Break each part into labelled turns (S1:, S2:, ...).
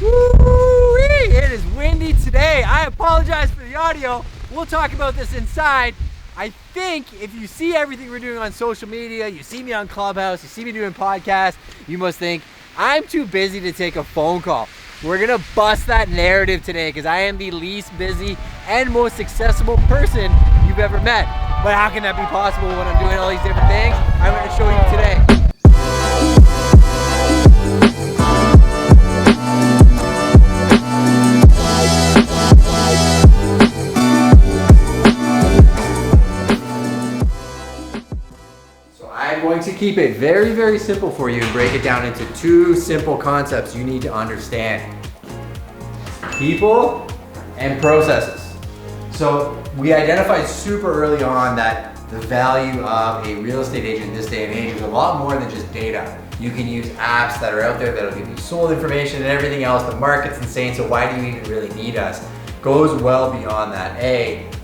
S1: Woo-wee! It is windy today. I apologize for the audio. We'll talk about this inside. I think if you see everything we're doing on social media, you see me on Clubhouse, you see me doing podcasts, you must think I'm too busy to take a phone call. We're gonna bust that narrative today because I am the least busy and most accessible person you've ever met. But how can that be possible when I'm doing all these different things? I'm gonna show you today. I'm going to keep it very, very simple for you and break it down into two simple concepts you need to understand. People and processes. So we identified super early on that the value of a real estate agent in this day and age is a lot more than just data. You can use apps that are out there that'll give you sold information and everything else. The market's insane, so why do you even really need us? Goes well beyond that.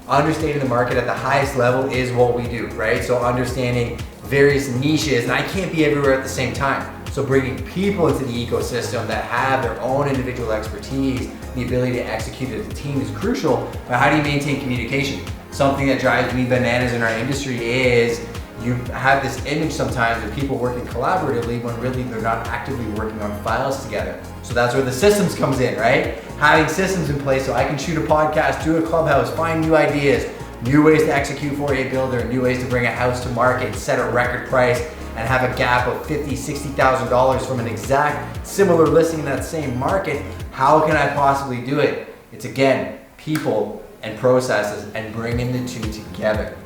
S1: Understanding the market at the highest level is what we do, right? So understanding various niches, and I can't be everywhere at the same time. So bringing people into the ecosystem that have their own individual expertise, the ability to execute as a team is crucial, but how do you maintain communication? Something that drives me bananas in our industry is you have this image sometimes of people working collaboratively when really they're not actively working on files together. So that's where the systems comes in, right? Having systems in place so I can shoot a podcast, do a Clubhouse, find new ideas, new ways to execute for a builder, new ways to bring a house to market, set a record price, and have a gap of $50,000, $60,000 from an exact similar listing in that same market. How can I possibly do it? It's again, people and processes and bringing the two together.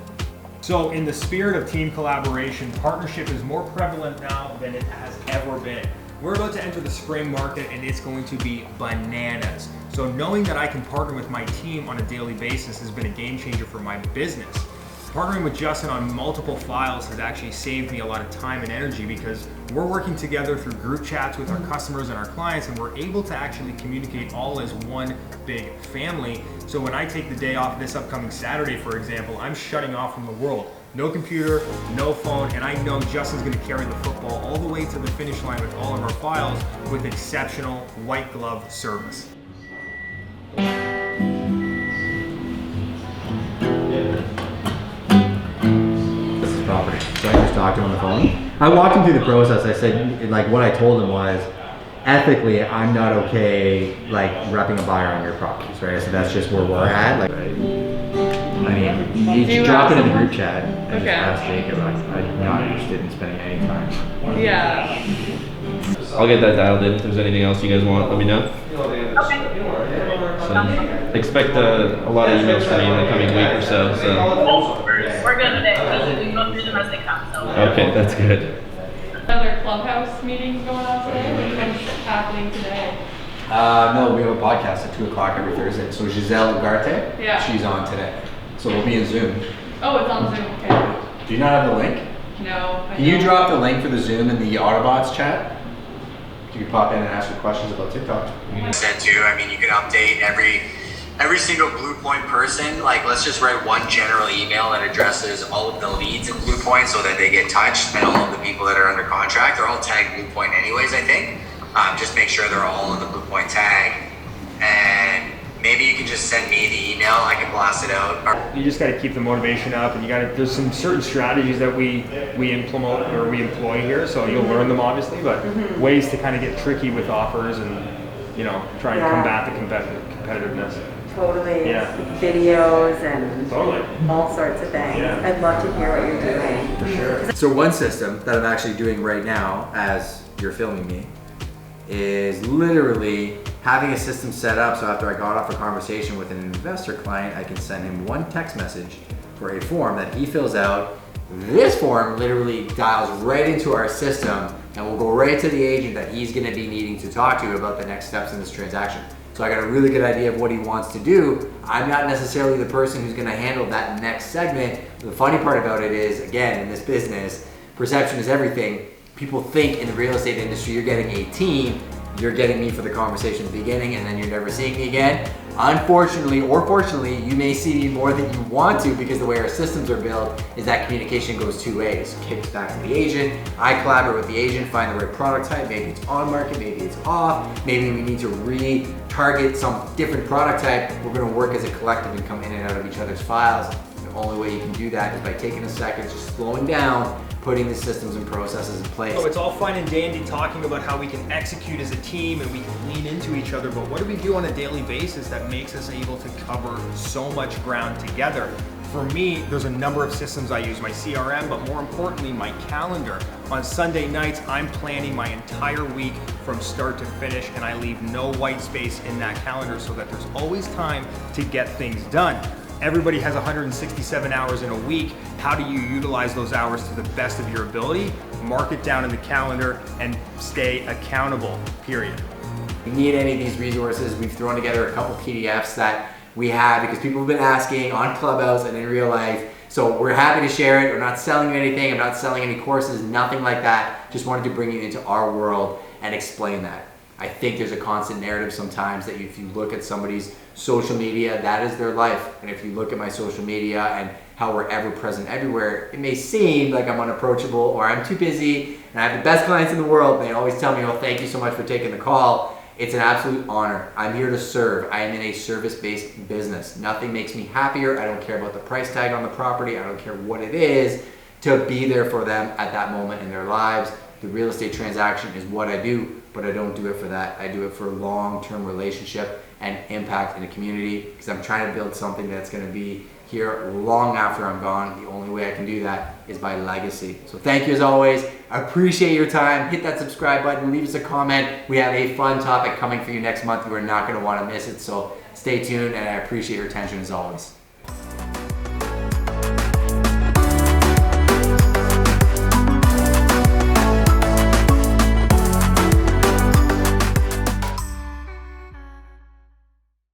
S2: So in the spirit of team collaboration, partnership is more prevalent now than it has ever been. We're about to enter the spring market and it's going to be bananas. So knowing that I can partner with my team on a daily basis has been a game changer for my business. Partnering with Justin on multiple files has actually saved me a lot of time and energy because we're working together through group chats with our customers and our clients, and we're able to actually communicate all as one big family. So when I take the day off this upcoming Saturday, for example, I'm shutting off from the world. No computer, no phone, and I know Justin's gonna carry the football all the way to the finish line with all of our files with exceptional white glove service.
S1: Property. So I just talked to him on the phone. I walked him through the process. I said, like, what I told him was, ethically, I'm not okay, like, repping a buyer on your properties, right? So that's just where we're at. Like, I mean, you drop it in the group chat and just ask Jacob. I'm not interested in spending any time.
S3: Yeah.
S4: I'll get that dialed in. If there's anything else you guys want, let me know.
S3: Okay.
S4: So expect a lot of emails from me in the coming week or so.
S3: We're good today. We go through them as they come. So.
S4: Okay, that's good.
S5: Another Clubhouse meeting going on today? What's happening today?
S1: No, we have a podcast at 2 o'clock every Thursday. So Giselle Ugarte, she's on today. So we'll be in Zoom.
S5: Oh, it's on Zoom, okay.
S1: Do you not have the link?
S5: No.
S1: Can you drop the link for the Zoom in the Autobots chat? You can pop in and ask your questions about TikTok.
S6: Said too, I mean, you can update every single Blue Point person. Like, let's just write one general email that addresses all of the leads in Blue Point so that they get touched, and all of the people that are under contract, they're all tagged Blue Point anyways, I think. Just make sure they're all in the Blue Point tag, and maybe you can just send me the email, I can blast it out.
S2: You just got to keep the motivation up, and there's some certain strategies that we implement or we employ here, so you'll learn them obviously, but ways to kind of get tricky with offers and, you know, try and combat the competitiveness.
S7: Totally.
S2: Yeah.
S7: Videos and
S2: Totally.
S7: all sorts of things.
S2: Yeah.
S7: I'd love to hear what you're doing.
S2: For sure.
S1: So one system that I'm actually doing right now as you're filming me is literally having a system set up so after I got off a conversation with an investor client, I can send him one text message for a form that he fills out. This form literally dials right into our system and will go right to the agent that he's gonna be needing to talk to about the next steps in this transaction. So I got a really good idea of what he wants to do. I'm not necessarily the person who's gonna handle that next segment. The funny part about it is, again, in this business, perception is everything. People think in the real estate industry, you're getting a team, you're getting me for the conversation at the beginning and then you're never seeing me again. Unfortunately, or fortunately, you may see me more than you want to because the way our systems are built is that communication goes two ways. Kicks back to the agent, I collaborate with the agent, find the right product type, maybe it's on market, maybe it's off, maybe we need to re-target some different product type. We're gonna work as a collective and come in and out of each other's files. The only way you can do that is by taking a second, just slowing down, putting the systems and processes in place.
S2: So it's all fine and dandy talking about how we can execute as a team and we can lean into each other, but what do we do on a daily basis that makes us able to cover so much ground together? For me, there's a number of systems I use, my CRM, but more importantly, my calendar. On Sunday nights, I'm planning my entire week from start to finish, and I leave no white space in that calendar so that there's always time to get things done. Everybody has 167 hours in a week. How do you utilize those hours to the best of your ability? Mark it down in the calendar and stay accountable, period.
S1: If you need any of these resources, we've thrown together a couple PDFs that we have because people have been asking on Clubhouse and in real life. So we're happy to share it. We're not selling you anything. I'm not selling any courses, nothing like that. Just wanted to bring you into our world and explain that. I think there's a constant narrative sometimes that if you look at somebody's social media, that is their life. And if you look at my social media and how we're ever present everywhere, it may seem like I'm unapproachable or I'm too busy and I have the best clients in the world. They always tell me, oh, thank you so much for taking the call. It's an absolute honor. I'm here to serve. I am in a service-based business. Nothing makes me happier. I don't care about the price tag on the property. I don't care what it is, to be there for them at that moment in their lives. The real estate transaction is what I do, but I don't do it for that. I do it for long-term relationship and impact in the community because I'm trying to build something that's going to be here long after I'm gone. The only way I can do that is by legacy. So thank you as always. I appreciate your time. Hit that subscribe button, leave us a comment. We have a fun topic coming for you next month. You are not going to want to miss it. So stay tuned, and I appreciate your attention as always.